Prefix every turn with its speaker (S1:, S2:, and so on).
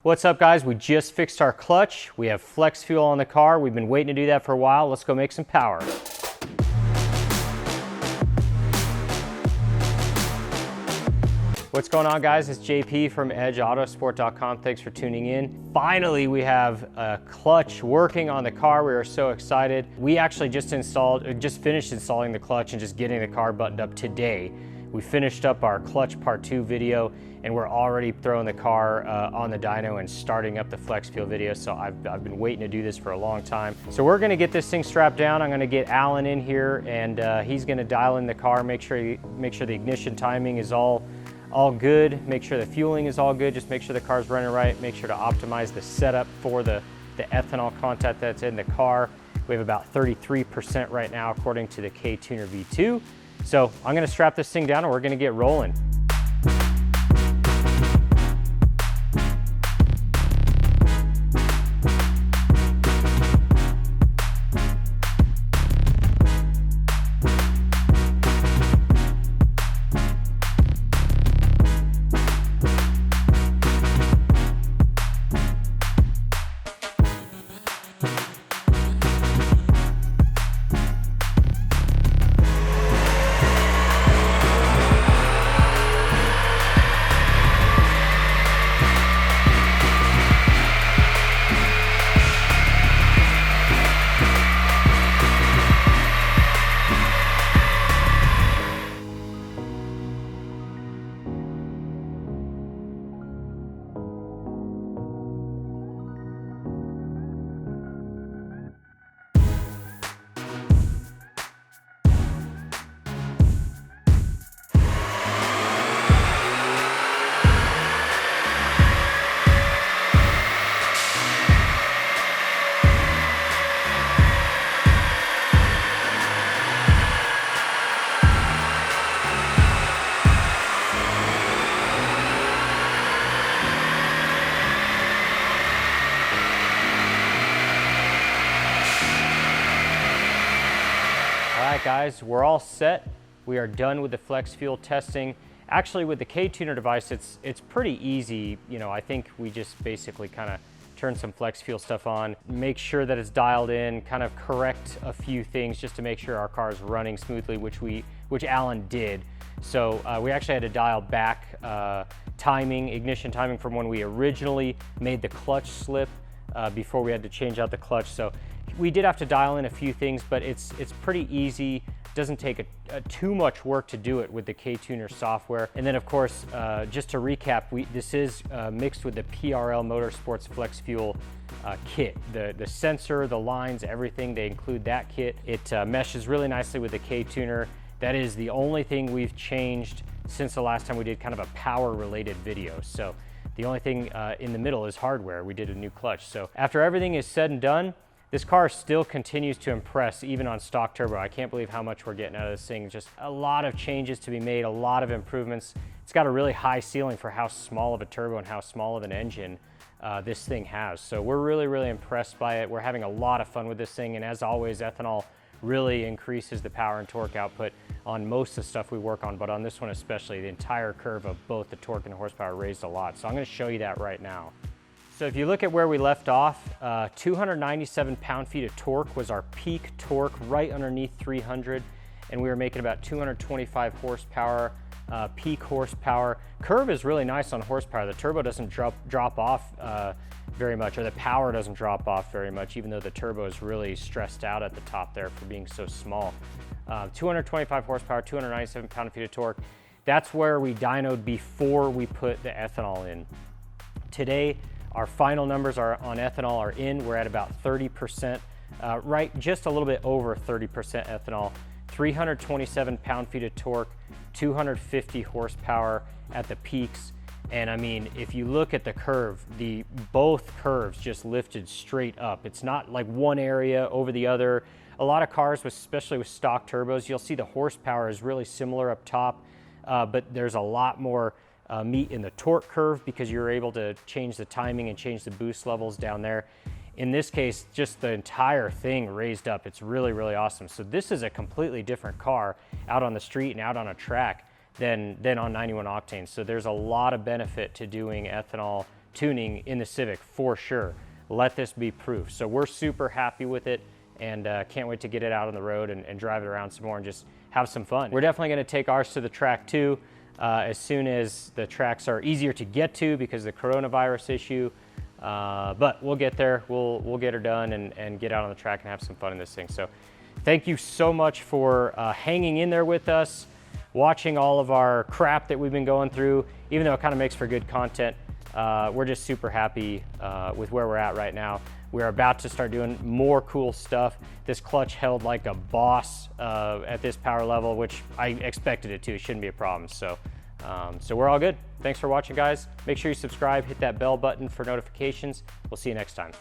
S1: What's up, guys? We just fixed our clutch. We have flex fuel on the car. We've been waiting to do that for a while. Let's go make some power. What's going on, guys? It's JP from Autosport.com. Thanks for tuning in. Finally, we have a clutch working on the car. We are so excited. We actually just finished installing the clutch and just getting the car buttoned up today. We finished up our clutch part 2 video and we're already throwing the car on the dyno and starting up the flex fuel video. So I've been waiting to do this for a long time. So we're gonna get this thing strapped down. I'm gonna get Alan in here and he's gonna dial in the car, make sure the ignition timing is all good, make sure the fueling is all good, just make sure the car's running right, make sure to optimize the setup for the ethanol content that's in the car. We have about 33% right now according to the K-Tuner V2. So I'm gonna strap this thing down and we're gonna get rolling. All right, guys, we're all set. We are done with the flex fuel testing. Actually, with the K-Tuner device, it's pretty easy. You know, I think we just basically kind of turn some flex fuel stuff on, make sure that it's dialed in, kind of correct a few things just to make sure our car is running smoothly, which Alan did. So we actually had to dial back ignition timing from when we originally made the clutch slip before we had to change out the clutch. So we did have to dial in a few things, but it's pretty easy. Doesn't take too much work to do it with the K-Tuner software. And then, of course, just to recap, this is mixed with the PRL Motorsports Flex Fuel kit. The sensor, the lines, everything, they include that kit. It meshes really nicely with the K-Tuner. That is the only thing we've changed since the last time we did kind of a power-related video. So the only thing in the middle is hardware. We did a new clutch. So after everything is said and done, this car still continues to impress even on stock turbo. I can't believe how much we're getting out of this thing. Just a lot of changes to be made, a lot of improvements. It's got a really high ceiling for how small of a turbo and how small of an engine this thing has. So we're really, really impressed by it. We're having a lot of fun with this thing. And as always, ethanol really increases the power and torque output on most of the stuff we work on, but on this one especially, the entire curve of both the torque and the horsepower raised a lot. So I'm gonna show you that right now. So if you look at where we left off, 297 pound-feet of torque was our peak torque right underneath 300, and we were making about 225 horsepower, peak horsepower. Curve is really nice on horsepower. The turbo doesn't drop off very much, or the power doesn't drop off very much, even though the turbo is really stressed out at the top there for being so small. 225 horsepower, 297 pound-feet of torque. That's where we dynoed before we put the ethanol in. Today, our final numbers on ethanol are in. We're at about 30%, right, just a little bit over 30% ethanol, 327 pound-feet of torque, 250 horsepower at the peaks. And I mean, if you look at the curve, both curves just lifted straight up. It's not like one area over the other. A lot of cars, especially with stock turbos, you'll see the horsepower is really similar up top, but there's a lot more meat in the torque curve because you're able to change the timing and change the boost levels down there. In this case, just the entire thing raised up. It's really, really awesome. So this is a completely different car out on the street and out on a track than on 91 octane. So there's a lot of benefit to doing ethanol tuning in the Civic for sure. Let this be proof. So we're super happy with it, and can't wait to get it out on the road and drive it around some more and just have some fun. We're definitely going to take ours to the track too, as soon as the tracks are easier to get to because of the coronavirus issue. But we'll get there. We'll get her done and get out on the track and have some fun in this thing. So thank you so much for hanging in there with us, watching all of our crap that we've been going through. Even though it kind of makes for good content, we're just super happy with where we're at right now. We're about to start doing more cool stuff. This clutch held like a boss at this power level, which I expected it to. It shouldn't be a problem. So we're all good. Thanks for watching, guys. Make sure you subscribe, hit that bell button for notifications. We'll see you next time.